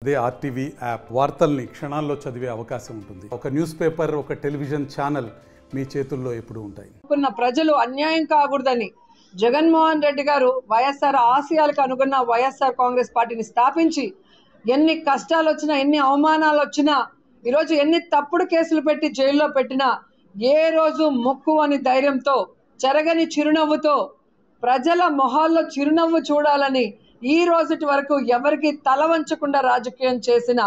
అదే RTV app వార్తల్ని క్షణాల్లో చదివే అవకాశం ఉంటుంది. ఒక న్యూస్ పేపర్, ఒక టెలివిజన్ ఛానల్ మీ చేతుల్లో ఎప్పుడూ ఉంటాయి. ప్రజలు అన్యాయం కాకూడదని జగన్మోహన్ రెడ్డి గారు వైఎస్ఆర్ ఆశయాలకు అనుగుణ వైఎస్ఆర్ కాంగ్రెస్ పార్టీని స్థాపించి ఎన్ని కష్టాలు వచ్చినా, ఎన్ని అవమానాలు వచ్చినా, ఈరోజు ఎన్ని తప్పుడు కేసులు పెట్టి జైల్లో పెట్టినా ఏ రోజు మొక్కు అని ధైర్యంతో, చెరగని చిరునవ్వుతో, ప్రజల మొహాల్లో చిరునవ్వు చూడాలని ఈ రోజుటి వరకు ఎవరికి తల వంచకుండా రాజకీయం చేసిన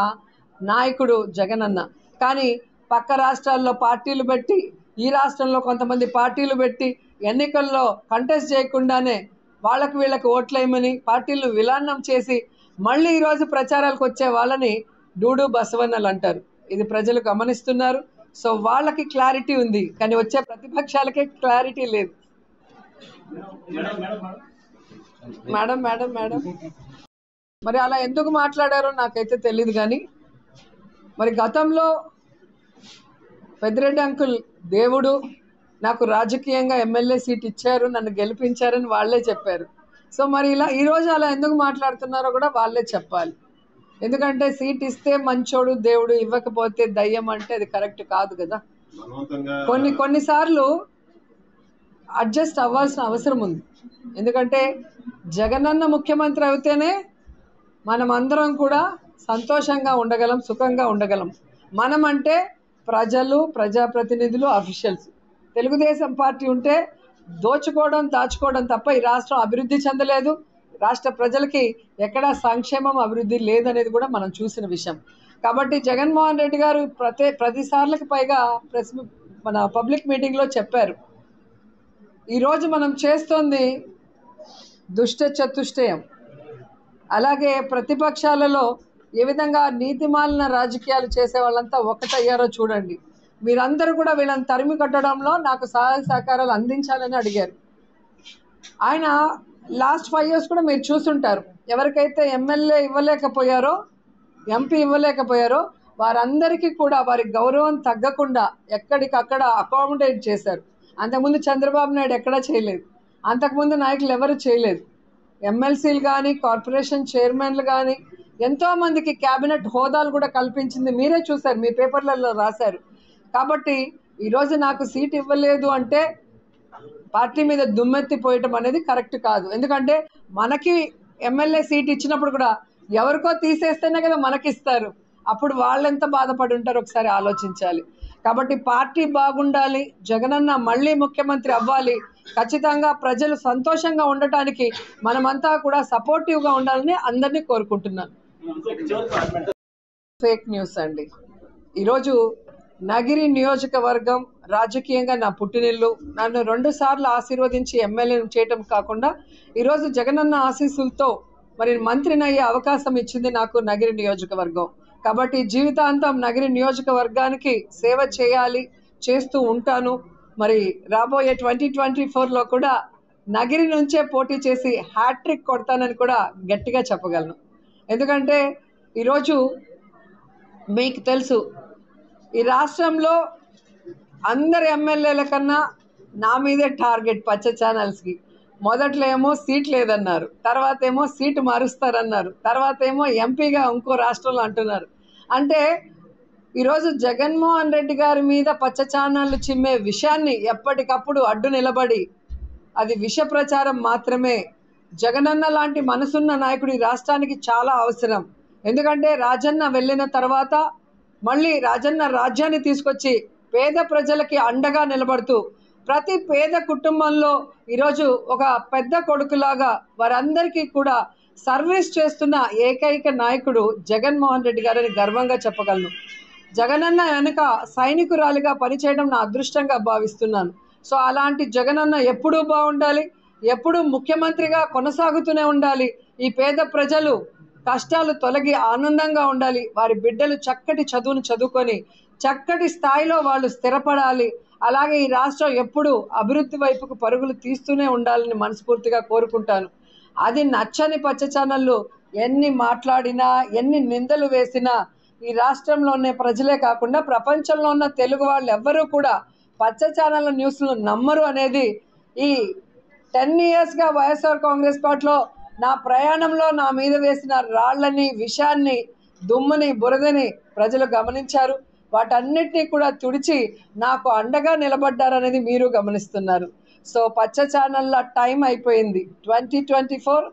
నాయకుడు జగనన్న. కానీ పక్క రాష్ట్రాల్లో పార్టీలు పెట్టి, ఈ రాష్ట్రంలో కొంతమంది పార్టీలు పెట్టి ఎన్నికల్లో కంటెస్ట్ చేయకుండానే వాళ్ళకు వీళ్ళకి ఓట్లేయమని పార్టీలను విలానం చేసి మళ్ళీ ఈరోజు ప్రచారాలకు వచ్చే వాళ్ళని డూడు బసవన్నలు అంటారు. ఇది ప్రజలు గమనిస్తున్నారు. సో వాళ్ళకి క్లారిటీ ఉంది, కానీ వచ్చే ప్రతిపక్షాలకే క్లారిటీ లేదు. మేడం మేడం మేడం మరి అలా ఎందుకు మాట్లాడారో నాకైతే తెలియదు. కానీ మరి గతంలో పెద్దిరెడ్డి అంకుల్ దేవుడు నాకు రాజకీయంగా ఎమ్మెల్యే సీట్ ఇచ్చారు, నన్ను గెలిపించారని వాళ్ళే చెప్పారు. సో మరి ఇలా ఈరోజు అలా ఎందుకు మాట్లాడుతున్నారో కూడా వాళ్ళే చెప్పాలి. ఎందుకంటే సీట్ ఇస్తే మంచోడు దేవుడు, ఇవ్వకపోతే దయ్యం అంటే అది కరెక్ట్ కాదు కదా. కొన్నిసార్లు అడ్జస్ట్ అవ్వాల్సిన అవసరం ఉంది. ఎందుకంటే జగనన్న ముఖ్యమంత్రి అయితేనే మనం అందరం కూడా సంతోషంగా ఉండగలం, సుఖంగా ఉండగలం. మనం అంటే ప్రజలు, ప్రజాప్రతినిధులు, అఫీషియల్స్. తెలుగుదేశం పార్టీ ఉంటే దోచుకోవడం, దాచుకోవడం తప్ప ఈ రాష్ట్రం అభివృద్ధి చెందలేదు. రాష్ట్ర ప్రజలకి ఎక్కడా సంక్షేమం, అభివృద్ధి లేదనేది కూడా మనం చూసిన విషయం. కాబట్టి జగన్మోహన్ రెడ్డి గారు ప్రతిసార్లకు పైగా మన పబ్లిక్ మీటింగ్లో చెప్పారు, ఈరోజు మనం చేస్తోంది దుష్ట చతుష్టయం. అలాగే ప్రతిపక్షాలలో ఏ విధంగా నీతిమాలిన రాజకీయాలు చేసే వాళ్ళంతా ఒకటయ్యారో చూడండి. మీరందరూ కూడా వీళ్ళని తరిమి కట్టడంలో నాకు సహాయ సహకారాలు అందించాలని అడిగారు. ఆయన లాస్ట్ 5 years కూడా మీరు చూస్తుంటారు, ఎవరికైతే ఎమ్మెల్యే ఇవ్వలేకపోయారో, ఎంపీ ఇవ్వలేకపోయారో వారందరికీ కూడా వారి గౌరవం తగ్గకుండా ఎక్కడికక్కడ అకామిడేట్ చేశారు. అంతకుముందు చంద్రబాబు నాయుడు ఎక్కడా చేయలేదు, అంతకుముందు నాయకులు ఎవరు చేయలేదు. ఎమ్మెల్సీలు కానీ, కార్పొరేషన్ చైర్మన్లు కానీ ఎంతోమందికి క్యాబినెట్ హోదాలు కూడా కల్పించింది మీరే చూశారు, మీ పేపర్లలో రాశారు. కాబట్టి ఈరోజు నాకు సీట్ ఇవ్వలేదు అంటే పార్టీ మీద దుమ్మెత్తిపోయటం అనేది కరెక్ట్ కాదు. ఎందుకంటే మనకి ఎమ్మెల్యే సీట్ ఇచ్చినప్పుడు కూడా ఎవరికో తీసేస్తేనే కదా మనకిస్తారు. అప్పుడు వాళ్ళెంత బాధపడి ఉంటారో ఒకసారి ఆలోచించాలి. కాబట్టి పార్టీ బాగుండాలి, జగనన్న మళ్ళీ ముఖ్యమంత్రి అవ్వాలి, ఖచ్చితంగా ప్రజలు సంతోషంగా ఉండటానికి మనమంతా కూడా సపోర్టివ్గా ఉండాలని అందరినీ కోరుకుంటున్నాను. ఫేక్ న్యూస్ అండి. ఈరోజు నగిరి నియోజకవర్గం రాజకీయంగా నా పుట్టినిల్లు. నన్ను 2 సార్లు ఆశీర్వదించి ఎమ్మెల్యేను చేయటం కాకుండా ఈరోజు జగనన్న ఆశీస్సులతో మరి మంత్రిని అయ్యే అవకాశం ఇచ్చింది నాకు నగిరి నియోజకవర్గం. కాబట్టి జీవితాంతం నగిరి నియోజకవర్గానికి సేవ చేయాలి, చేస్తూ ఉంటాను. మరి రాబోయే 2024లో కూడా నగిరి నుంచే పోటీ చేసి హ్యాట్రిక్ కొడతానని కూడా గట్టిగా చెప్పగలను. ఎందుకంటే ఈరోజు మీకు తెలుసు, ఈ రాష్ట్రంలో అందరి ఎమ్మెల్యేల కన్నా నా మీదే టార్గెట్ పచ్చ ఛానల్స్కి. మొదట్లో ఏమో సీట్ లేదన్నారు, తర్వాత ఏమో సీటు మారుస్తారన్నారు, తర్వాత ఏమో ఎంపీగా ఇంకో రాష్ట్రంలో అంటున్నారు. అంటే ఈరోజు జగన్మోహన్ రెడ్డి గారి మీద పచ్చ ఛానళ్ళు చిమ్మే విషయాన్ని ఎప్పటికప్పుడు అడ్డు నిలబడి, అది విష ప్రచారం మాత్రమే. జగనన్న లాంటి మనసున్న నాయకుడు ఈ రాష్ట్రానికి చాలా అవసరం. ఎందుకంటే రాజన్న వెళ్ళిన తర్వాత మళ్ళీ రాజన్న రాజ్యాన్ని తీసుకొచ్చి పేద ప్రజలకి అండగా నిలబడుతూ ప్రతి పేద కుటుంబంలో ఈరోజు ఒక పెద్ద కొడుకులాగా వారందరికీ కూడా సర్వీస్ చేస్తున్న ఏకైక నాయకుడు జగన్మోహన్ రెడ్డి గారని గర్వంగా చెప్పగలను. జగనన్న వెనుక సైనికురాలిగా పనిచేయడం నా అదృష్టంగా భావిస్తున్నాను. సో అలాంటి జగనన్న ఎప్పుడూ బాగుండాలి, ఎప్పుడూ ముఖ్యమంత్రిగా కొనసాగుతూనే ఉండాలి. ఈ పేద ప్రజలు కష్టాలు తొలగి ఆనందంగా ఉండాలి. వారి బిడ్డలు చక్కటి చదువును చదువుకొని చక్కటి స్థాయిలో వాళ్ళు స్థిరపడాలి. అలాగే ఈ రాష్ట్రం ఎప్పుడూ అభివృద్ధి వైపుకు పరుగులు తీస్తూనే ఉండాలని మనస్ఫూర్తిగా కోరుకుంటాను. అది నచ్చని పచ్చ ఛానళ్ళు ఎన్ని మాట్లాడినా, ఎన్ని నిందలు వేసినా ఈ రాష్ట్రంలో ఉన్న ప్రజలే కాకుండా ప్రపంచంలో ఉన్న తెలుగు వాళ్ళు ఎవ్వరూ కూడా పచ్చ ఛానళ్ళ న్యూస్లు నమ్మరు అనేది ఈ 10 yearsగా వైఎస్ఆర్ కాంగ్రెస్ పార్టీలో నా ప్రయాణంలో నా మీద వేసిన రాళ్ళని, విషయాన్ని దుమ్ముని బురదని ప్రజలు గమనించారు. వాటన్నిటినీ కూడా తుడిచి నాకు అండగా నిలబడ్డారనేది మీరు గమనిస్తున్నారు. సో పచ్చ ఛానళ్ళ టైం అయిపోయింది. 2024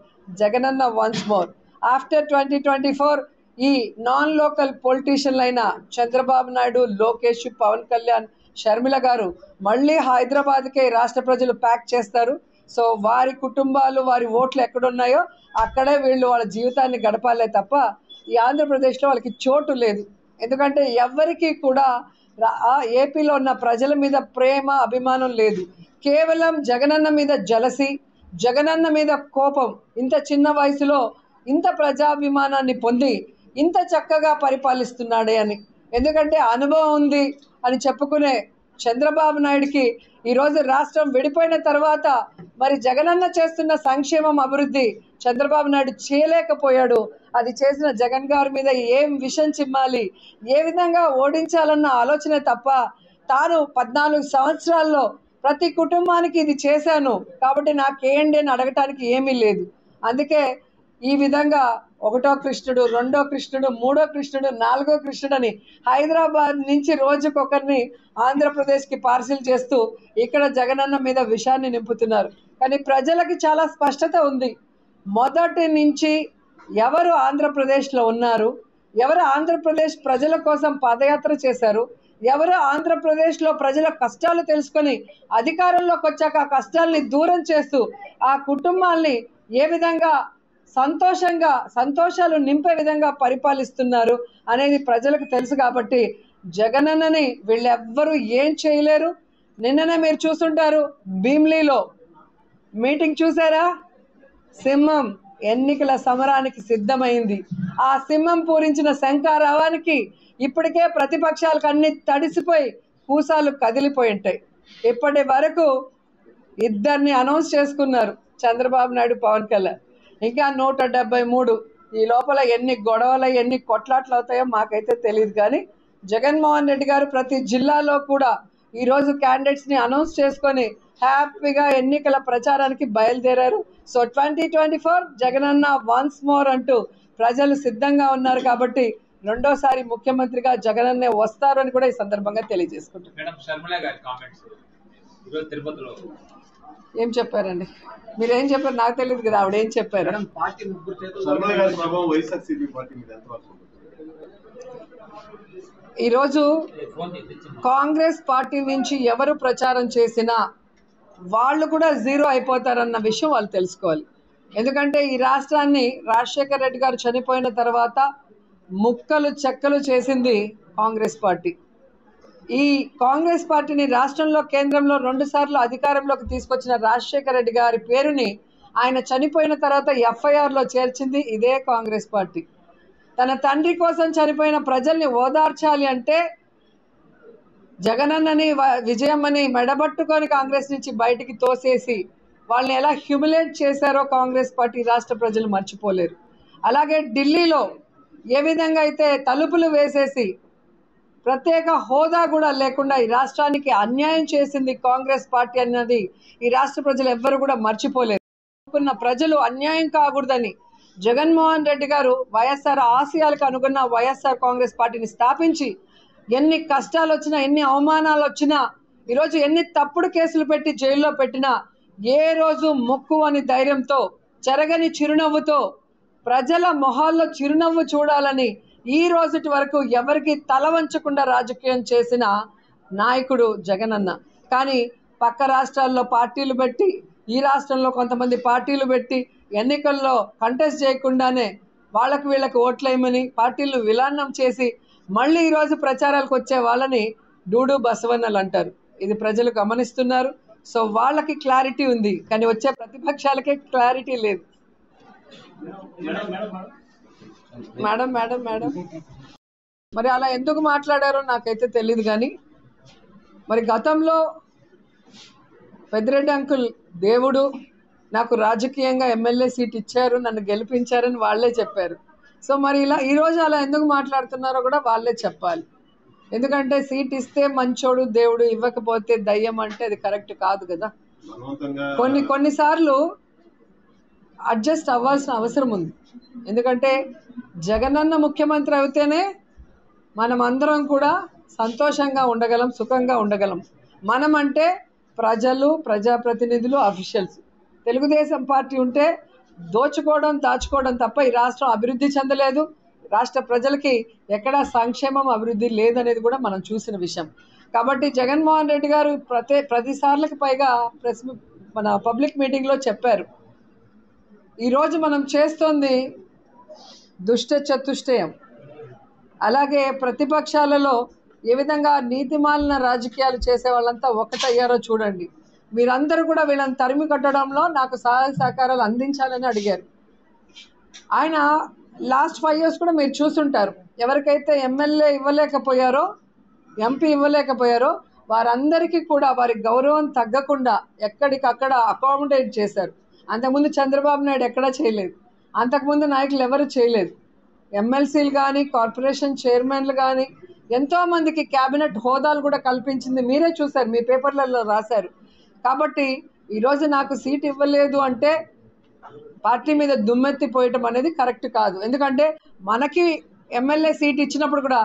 జగనన్న వన్స్ మోర్. ఆఫ్టర్ 2024 ఈ నాన్ లోకల్ పొలిటీషియన్లు అయిన చంద్రబాబు నాయుడు, లోకేష్, పవన్ కళ్యాణ్, షర్మిల గారు మళ్ళీ హైదరాబాద్కే రాష్ట్ర ప్రజలు ప్యాక్ చేస్తారు. సో వారి కుటుంబాలు, వారి ఓట్లు ఎక్కడున్నాయో అక్కడే వీళ్ళు వాళ్ళ జీవితాన్ని గడపాలే తప్ప ఈ ఆంధ్రప్రదేశ్లో వాళ్ళకి చోటు లేదు. ఎందుకంటే ఎవరికి కూడా ఏపీలో ఉన్న ప్రజల మీద ప్రేమ, అభిమానం లేదు. కేవలం జగనన్న మీద జలసి, జగనన్న మీద కోపం. ఇంత చిన్న వయసులో ఇంత ప్రజాభిమానాన్ని పొంది ఇంత చక్కగా పరిపాలిస్తున్నాడే అని. ఎందుకంటే అనుభవం ఉంది అని చెప్పుకునే చంద్రబాబు నాయుడికి ఈరోజు రాష్ట్రం విడిపోయిన తర్వాత మరి జగనన్న చేస్తున్న సంక్షేమం, అభివృద్ధి చంద్రబాబు నాయుడు చేయలేకపోయాడు. అది చేసిన జగన్ గారి మీద ఏం విషం చిమ్మాలి, ఏ విధంగా ఓడించాలన్న ఆలోచనే తప్ప తాను 14 సంవత్సరాల్లో ప్రతి కుటుంబానికి ఇది చేశాను కాబట్టి నాకేంటి అని అడగటానికి ఏమీ లేదు. అందుకే ఈ విధంగా 1వ కృష్ణుడు, 2వ కృష్ణుడు, 3వ కృష్ణుడు, 4వ కృష్ణుడు అని హైదరాబాద్ నుంచి రోజుకొకరిని ఆంధ్రప్రదేశ్కి పార్సిల్ చేస్తూ ఇక్కడ జగనన్న మీద విషాన్ని నింపుతున్నారు. కానీ ప్రజలకి చాలా స్పష్టత ఉంది. మొదటి నుంచి ఎవరు ఆంధ్రప్రదేశ్లో ఉన్నారు, ఎవరు ఆంధ్రప్రదేశ్ ప్రజల కోసం పాదయాత్ర చేశారు, ఎవరు ఆంధ్రప్రదేశ్లో ప్రజల కష్టాలు తెలుసుకొని అధికారంలోకి వచ్చాక ఆ కష్టాలని దూరం చేస్తూ ఆ కుటుంబాల్ని ఏ విధంగా సంతోషాలు నింపే విధంగా పరిపాలిస్తున్నారు అనేది ప్రజలకు తెలుసు. కాబట్టి జగనన్నని వీళ్ళెవ్వరూ ఏం చేయలేరు. నిన్ననే మీరు చూస్తుంటారు, భీమ్లీలో మీటింగ్ చూసారా? సింహం ఎన్నికల సమరానికి సిద్ధమైంది. ఆ సింహం పూరించిన శంఖారావానికి ఇప్పటికే ప్రతిపక్షాలకు అన్ని తడిసిపోయి కూసాలు కదిలిపోయి ఉంటాయి. ఇప్పటి వరకు 2 అనౌన్స్ చేసుకున్నారు, చంద్రబాబు నాయుడు, పవన్ కళ్యాణ్. ఇంకా 173. ఈ లోపల ఎన్ని గొడవలు, ఎన్ని కొట్లాట్లు అవుతాయో మాకైతే తెలియదు. కానీ జగన్మోహన్ రెడ్డి గారు ప్రతి జిల్లాలో కూడా ఈరోజు క్యాండిడేట్స్ని అనౌన్స్ చేసుకొని హ్యాపీగా ఎన్నికల ప్రచారానికి బయలుదేరారు. సో 2024 జగనన్న వన్స్ మోర్ అంటూ ప్రజలు సిద్ధంగా ఉన్నారు. కాబట్టి రెండోసారి ముఖ్యమంత్రిగా జగనన్నే వస్తారు అని కూడా ఈ సందర్భంగా తెలియజేసుకుంటున్నారు. ఏం చెప్పారండి? మీరేం చెప్పారు నాకు తెలియదు కదా, ఆవిడ ఏం చెప్పారు? ఈరోజు కాంగ్రెస్ పార్టీ నుంచి ఎవరు ప్రచారం చేసినా వాళ్ళు కూడా జీరో అయిపోతారన్న విషయం వాళ్ళు తెలుసుకోవాలి. ఎందుకంటే ఈ రాష్ట్రాన్ని రాజశేఖర్ రెడ్డి గారు చనిపోయిన తర్వాత ముక్కలు చెక్కలు చేసింది కాంగ్రెస్ పార్టీ. ఈ కాంగ్రెస్ పార్టీని రాష్ట్రంలో, కేంద్రంలో 2 సార్లు అధికారంలోకి తీసుకొచ్చిన రాజశేఖర రెడ్డి గారి పేరుని ఆయన చనిపోయిన తర్వాత FIRలో చేర్చింది ఇదే కాంగ్రెస్ పార్టీ. తన తండ్రి కోసం చనిపోయిన ప్రజల్ని ఓదార్చాలి అంటే జగనన్నని, విజయమ్మని మెడబట్టుకొని కాంగ్రెస్ నుంచి బయటికి తోసేసి వాళ్ళని ఎలా హ్యూమిలేట్ చేశారో కాంగ్రెస్ పార్టీ రాష్ట్ర ప్రజలు మర్చిపోలేరు. అలాగే ఢిల్లీలో ఏ విధంగా అయితే తలుపులు వేసేసి ప్రత్యేక హోదా కూడా లేకుండా ఈ రాష్ట్రానికి అన్యాయం చేసింది కాంగ్రెస్ పార్టీ అన్నది ఈ రాష్ట్ర ప్రజలు ఎవ్వరు కూడా మర్చిపోలేరు. ప్రజలు అన్యాయం కాకూడదని జగన్మోహన్ రెడ్డి గారు వైఎస్ఆర్ ఆశయాలకు అనుగుణ వైఎస్ఆర్ కాంగ్రెస్ పార్టీని స్థాపించి ఎన్ని కష్టాలు వచ్చినా, ఎన్ని అవమానాలు వచ్చినా, ఈరోజు ఎన్ని తప్పుడు కేసులు పెట్టి జైల్లో పెట్టినా ఏ రోజు మొక్కు అని ధైర్యంతో, చెరగని చిరునవ్వుతో, ప్రజల మొహాల్లో చిరునవ్వు చూడాలని ఈ రోజుటి వరకు ఎవరికి తల వంచకుండా రాజకీయం చేసిన నాయకుడు జగనన్న. కానీ పక్క రాష్ట్రాల్లో పార్టీలు పెట్టి, ఈ రాష్ట్రంలో కొంతమంది పార్టీలు పెట్టి ఎన్నికల్లో కంటెస్ట్ చేయకుండానే వాళ్ళకు వీళ్ళకి ఓట్లేయమని పార్టీలను విలాన్నం చేసి మళ్ళీ ఈరోజు ప్రచారాలకు వచ్చే వాళ్ళని డూడు బసవన్నలు అంటారు. ఇది ప్రజలు గమనిస్తున్నారు. సో వాళ్ళకి క్లారిటీ ఉంది, కానీ వచ్చే ప్రతిపక్షాలకే క్లారిటీ లేదు. మేడం మేడం మేడం మరి అలా ఎందుకు మాట్లాడారో నాకైతే తెలియదు. కానీ మరి గతంలో పెద్దిరెడ్డి అంకుల్ దేవుడు, నాకు రాజకీయంగా ఎమ్మెల్యే సీట్ ఇచ్చారు, నన్ను గెలిపించారని వాళ్ళే చెప్పారు. సో మరి ఇలా ఈరోజు అలా ఎందుకు మాట్లాడుతున్నారో కూడా వాళ్ళే చెప్పాలి. ఎందుకంటే సీట్ ఇస్తే మంచోడు దేవుడు, ఇవ్వకపోతే దయ్యం అంటే అది కరెక్ట్ కాదు కదా. కొన్నిసార్లు అడ్జస్ట్ అవ్వాల్సిన అవసరం ఉంది. ఎందుకంటే జగనన్న ముఖ్యమంత్రి అయితేనే మనం అందరం కూడా సంతోషంగా ఉండగలం, సుఖంగా ఉండగలం. మనం అంటే ప్రజలు, ప్రజాప్రతినిధులు, అఫీషియల్స్. తెలుగుదేశం పార్టీ ఉంటే దోచుకోవడం, దాచుకోవడం తప్ప ఈ రాష్ట్రం అభివృద్ధి చెందలేదు. రాష్ట్ర ప్రజలకి ఎక్కడా సంక్షేమం, అభివృద్ధి లేదనేది కూడా మనం చూసిన విషయం. కాబట్టి జగన్మోహన్ రెడ్డి గారు ప్రతిసార్లకు పైగా మన పబ్లిక్ మీటింగ్లో చెప్పారు, ఈరోజు మనం చేస్తోంది దుష్ట చతుష్టయం. అలాగే ప్రతిపక్షాలలో ఏ విధంగా నీతిమాలిన రాజకీయాలు చేసే వాళ్ళంతా ఒక్కటయ్యారో చూడండి. మీరందరూ కూడా వీళ్ళని తరిమి కట్టడంలో నాకు సహాయ సహకారాలు అందించాలని అడిగారు. ఆయన లాస్ట్ 5 years కూడా మీరు చూసుంటారు, ఎవరికైతే ఎమ్మెల్యే ఇవ్వలేకపోయారో, ఎంపీ ఇవ్వలేకపోయారో వారందరికీ కూడా వారి గౌరవం తగ్గకుండా ఎక్కడికక్కడ అకామిడేట్ చేశారు. అంతకుముందు చంద్రబాబు నాయుడు ఎక్కడా చేయలేదు, అంతకుముందు నాయకులు ఎవరు చేయలేదు. ఎమ్మెల్సీలు కానీ, కార్పొరేషన్ చైర్మన్లు కానీ ఎంతోమందికి క్యాబినెట్ హోదాలు కూడా కల్పించింది మీరే చూశారు, మీ పేపర్లలో రాశారు. కాబట్టి ఈరోజు నాకు సీట్ ఇవ్వలేదు అంటే పార్టీ మీద దుమ్మెత్తిపోయటం అనేది కరెక్ట్ కాదు. ఎందుకంటే మనకి ఎమ్మెల్యే సీట్ ఇచ్చినప్పుడు కూడా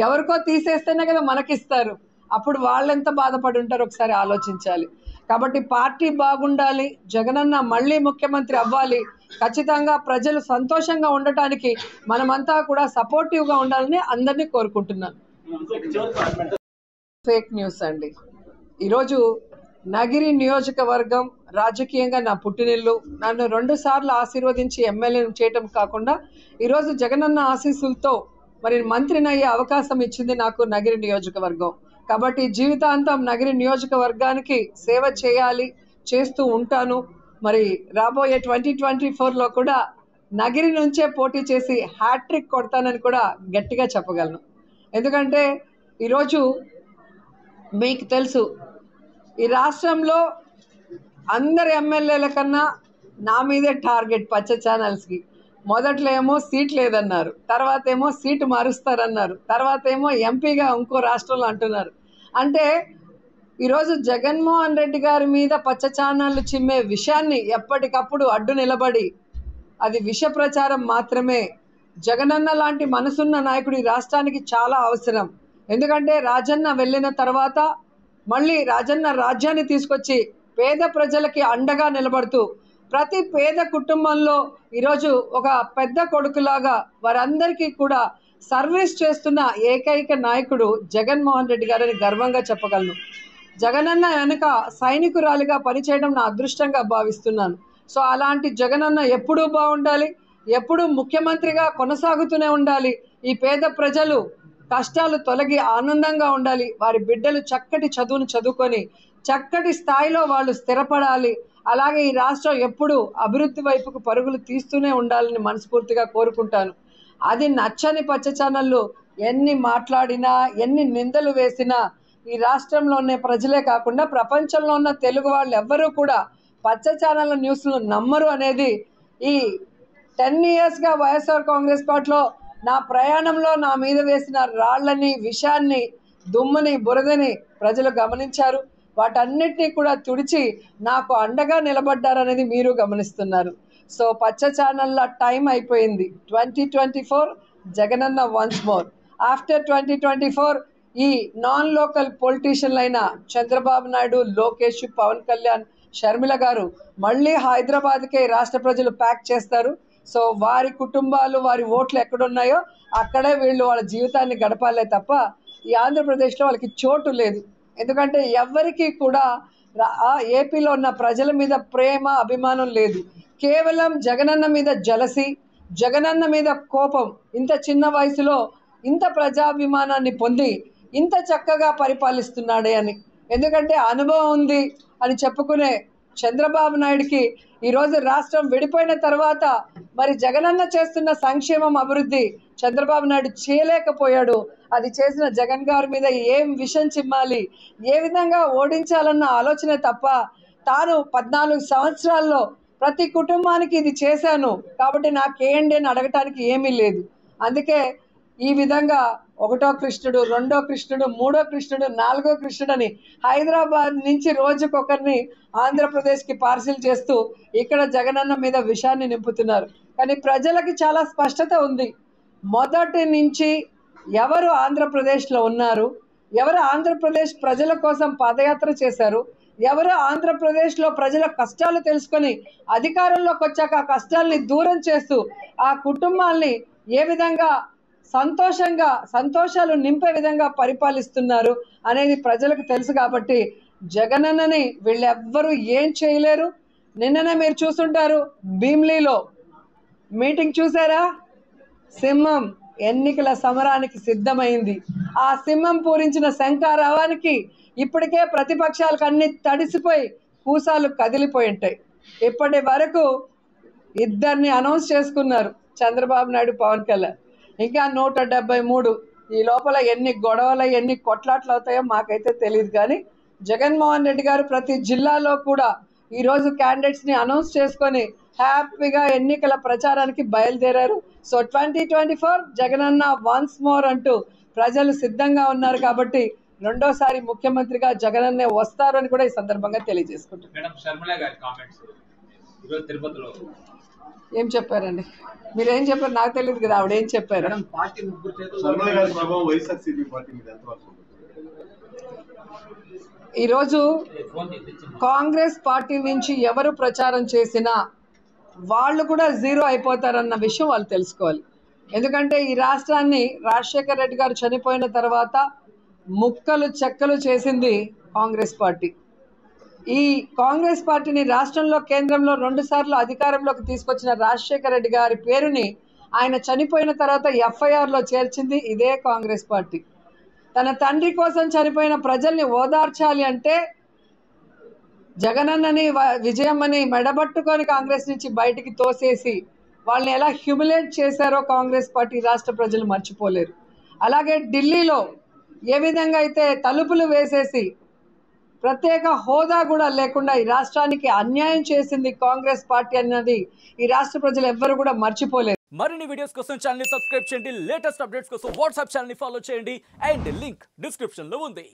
ఎవరికో తీసేస్తేనే కదా మనకిస్తారు. అప్పుడు వాళ్ళెంత బాధపడి ఉంటారో ఒకసారి ఆలోచించాలి. కాబట్టి పార్టీ బాగుండాలి, జగనన్న మళ్ళీ ముఖ్యమంత్రి అవ్వాలి, ఖచ్చితంగా ప్రజలు సంతోషంగా ఉండటానికి మనమంతా కూడా సపోర్టివ్గా ఉండాలని అందరినీ కోరుకుంటున్నాను. ఫేక్ న్యూస్ అండి. ఈరోజు నగిరి నియోజకవర్గం రాజకీయంగా నా పుట్టినిల్లు. నన్ను 2 సార్లు ఆశీర్వదించి ఎమ్మెల్యేను చేయటం కాకుండా ఈరోజు జగనన్న ఆశీస్సులతో మరి మంత్రినయ్యే అవకాశం ఇచ్చింది నాకు నగిరి నియోజకవర్గం. కాబట్టి జీవితాంతం నగిరి నియోజకవర్గానికి సేవ చేయాలి, చేస్తూ ఉంటాను. మరి రాబోయే 2024లో కూడా నగిరి నుంచే పోటీ చేసి హ్యాట్రిక్ కొడతానని కూడా గట్టిగా చెప్పగలను. ఎందుకంటే ఈరోజు మీకు తెలుసు, ఈ రాష్ట్రంలో అందరి ఎమ్మెల్యేల కన్నా నా మీదే టార్గెట్ పచ్చ ఛానల్స్కి. మొదట్లో ఏమో సీట్ లేదన్నారు, తర్వాత ఏమో సీటు మారుస్తారన్నారు, తర్వాత ఏమో ఎంపీగా ఇంకో రాష్ట్రంలో అంటున్నారు. అంటే ఈరోజు జగన్మోహన్ రెడ్డి గారి మీద పచ్చ ఛానళ్ళు చిమ్మే విషయాన్ని ఎప్పటికప్పుడు అడ్డు నిలబడి అది విష ప్రచారం మాత్రమే. జగనన్న లాంటి మనసున్న నాయకుడు ఈ రాష్ట్రానికి చాలా అవసరం. ఎందుకంటే రాజన్న వెళ్ళిన తర్వాత మళ్ళీ రాజన్న రాజ్యాన్ని తీసుకొచ్చి పేద ప్రజలకి అండగా నిలబడుతూ ప్రతి పేద కుటుంబంలో ఈరోజు ఒక పెద్ద కొడుకులాగా వారందరికీ కూడా సర్వీస్ చేస్తున్న ఏకైక నాయకుడు జగన్మోహన్ రెడ్డి గారని గర్వంగా చెప్పగలను. జగనన్న వెనుక సైనికురాలిగా పనిచేయడం నా అదృష్టంగా భావిస్తున్నాను. సో అలాంటి జగనన్న ఎప్పుడూ బాగుండాలి, ఎప్పుడూ ముఖ్యమంత్రిగా కొనసాగుతూనే ఉండాలి. ఈ పేద ప్రజలు కష్టాలు తొలగి ఆనందంగా ఉండాలి, వారి బిడ్డలు చక్కటి చదువును చదువుకొని చక్కటి స్థాయిలో వాళ్ళు స్థిరపడాలి. అలాగే ఈ రాష్ట్రం ఎప్పుడు అభివృద్ధి వైపుకు పరుగులు తీస్తూనే ఉండాలని మనస్ఫూర్తిగా కోరుకుంటాను. అది నచ్చని పచ్చ ఛానళ్ళు ఎన్ని మాట్లాడినా, ఎన్ని నిందలు వేసినా ఈ రాష్ట్రంలో ఉన్న ప్రజలే కాకుండా ప్రపంచంలో ఉన్న తెలుగు వాళ్ళు ఎవ్వరూ కూడా పచ్చ ఛానళ్ళ న్యూస్లు నమ్మరు అనేది ఈ 10 yearsగా వైఎస్ఆర్ కాంగ్రెస్ పార్టీలో నా ప్రయాణంలో నా మీద వేసిన రాళ్లని, విషాన్ని, దుమ్ముని, బురదని ప్రజలు గమనించారు. వాటన్నిటినీ కూడా తుడిచి నాకు అండగా నిలబడ్డారనేది మీరు గమనిస్తున్నారు. సో పచ్చ ఛానళ్ళ టైం అయిపోయింది. 2024 జగనన్న వన్స్ మోర్. ఆఫ్టర్ 2024 ఈ నాన్ లోకల్ పొలిటీషియన్లైన చంద్రబాబు నాయుడు, లోకేష్, పవన్ కళ్యాణ్, షర్మిల గారు మళ్ళీ హైదరాబాద్కే రాష్ట్ర ప్రజలు ప్యాక్ చేస్తారు. సో వారి కుటుంబాలు, వారి ఓట్లు ఎక్కడున్నాయో అక్కడే వీళ్ళు వాళ్ళ జీవితాన్ని గడపాలే తప్ప ఈ ఆంధ్రప్రదేశ్లో వాళ్ళకి చోటు లేదు. ఎందుకంటే ఎవరికి కూడా ఏపీలో ఉన్న ప్రజల మీద ప్రేమ, అభిమానం లేదు. కేవలం జగనన్న మీద జలసి, జగనన్న మీద కోపం. ఇంత చిన్న వయసులో ఇంత ప్రజాభిమానాన్ని పొంది ఇంత చక్కగా పరిపాలిస్తున్నాడే అని. ఎందుకంటే అనుభవం ఉంది అని చెప్పుకునే చంద్రబాబు నాయుడికి ఈరోజు రాష్ట్రం విడిపోయిన తర్వాత మరి జగనన్న చేస్తున్న సంక్షేమం, అభివృద్ధి చంద్రబాబు నాయుడు చేయలేకపోయాడు. అది చేసిన జగన్ గారి మీద ఏం విషం చిమ్మాలి, ఏ విధంగా ఓడించాలన్న ఆలోచన తప్ప తాను 14 సంవత్సరాల్లో ప్రతి కుటుంబానికి ఇది చేశాను కాబట్టి నాకేంటి అని అడగటానికి ఏమీ లేదు. అందుకే ఈ విధంగా ఒకటో కృష్ణుడు, రెండో కృష్ణుడు, మూడో కృష్ణుడు, నాలుగో కృష్ణుడు అని హైదరాబాద్ నుంచి రోజుకొకరిని ఆంధ్రప్రదేశ్కి పార్సిల్ చేస్తూ ఇక్కడ జగనన్న మీద విషాన్ని నింపుతున్నారు. కానీ ప్రజలకి చాలా స్పష్టత ఉంది. మొదటి నుంచి ఎవరు ఆంధ్రప్రదేశ్లో ఉన్నారు, ఎవరు ఆంధ్రప్రదేశ్ ప్రజల కోసం పాదయాత్ర చేశారు, ఎవరు ఆంధ్రప్రదేశ్లో ప్రజల కష్టాలు తెలుసుకొని అధికారంలోకి వచ్చాక ఆ కష్టాలని దూరం చేస్తూ ఆ కుటుంబాల్ని ఏ విధంగా సంతోషాలు నింపే విధంగా పరిపాలిస్తున్నారు అనేది ప్రజలకు తెలుసు. కాబట్టి జగనన్నని వీళ్ళెవ్వరూ ఏం చేయలేరు. నిన్ననే మీరు చూస్తుంటారు, భీమ్లీలో మీటింగ్ చూసారా? సింహం ఎన్నికల సమరానికి సిద్ధమైంది. ఆ సింహం పూరించిన శంఖారావానికి ఇప్పటికే ప్రతిపక్షాలకు అన్ని తడిసిపోయి కూసాలు కదిలిపోయి ఉంటాయి. ఇప్పటి వరకు ఇద్దరిని అనౌన్స్ చేసుకున్నారు, చంద్రబాబు నాయుడు, పవన్ కళ్యాణ్. ఇంకా 173. ఈ లోపల ఎన్ని గొడవలు, ఎన్ని కొట్లాట్లు అవుతాయో మాకైతే తెలియదు. కానీ జగన్మోహన్ రెడ్డి గారు ప్రతి జిల్లాలో కూడా ఈరోజు క్యాండిడేట్స్ని అనౌన్స్ చేసుకొని హ్యాపీగా ఎన్నికల ప్రచారానికి బయలుదేరారు. సో 2024 జగనన్న వన్స్ మోర్ అంటూ ప్రజలు సిద్ధంగా ఉన్నారు. కాబట్టి రెండోసారి ముఖ్యమంత్రిగా జగనన్నే వస్తారు అని కూడా ఈ సందర్భంగా తెలియజేసుకుంటున్నారు. ఏం చెప్పారండి? మీరేం చెప్పారు నాకు తెలియదు కదా, ఆవిడేం చెప్పారు? ఈరోజు కాంగ్రెస్ పార్టీ నుంచి ఎవరు ప్రచారం చేసినా వాళ్ళు కూడా జీరో అయిపోతారన్న విషయం వాళ్ళు తెలుసుకోవాలి. ఎందుకంటే ఈ రాష్ట్రాన్ని రాజశేఖర రెడ్డి గారు చనిపోయిన తర్వాత ముక్కలు చెక్కలు చేసింది కాంగ్రెస్ పార్టీ. ఈ కాంగ్రెస్ పార్టీని రాష్ట్రంలో, కేంద్రంలో 2 సార్లు అధికారంలోకి తీసుకొచ్చిన రాజశేఖర రెడ్డి గారి పేరుని ఆయన చనిపోయిన తర్వాత FIRలో చేర్చింది ఇదే కాంగ్రెస్ పార్టీ. తన తండ్రి కోసం చనిపోయిన ప్రజల్ని ఓదార్చాలి అంటే జగనన్నని, విజయమ్మని మెడబట్టుకొని కాంగ్రెస్ నుంచి బయటికి తోసేసి వాళ్ళని ఎలా హ్యూమిలేట్ చేశారో కాంగ్రెస్ పార్టీ రాష్ట్ర ప్రజలు మర్చిపోలేరు. అలాగే ఢిల్లీలో ఏ విధంగా అయితే తలుపులు వేసేసి ప్రత్యేక హోదా కూడా లేకుండా ఈ రాష్ట్రానికి అన్యాయం చేసింది కాంగ్రెస్ పార్టీ అన్నది ఈ రాష్ట్ర ప్రజలు ఎవ్వరు కూడా మర్చిపోలేరు. మరిన్ని వీడియోస్ కోసం ఛానల్ ని సబ్స్క్రైబ్ చేయండి, లేటెస్ట్ అప్డేట్స్ కోసం వాట్సాప్ ఛానల్ ని ఫాలో చేయండి అండ్ లింక్ డిస్క్రిప్షన్ లో ఉంది.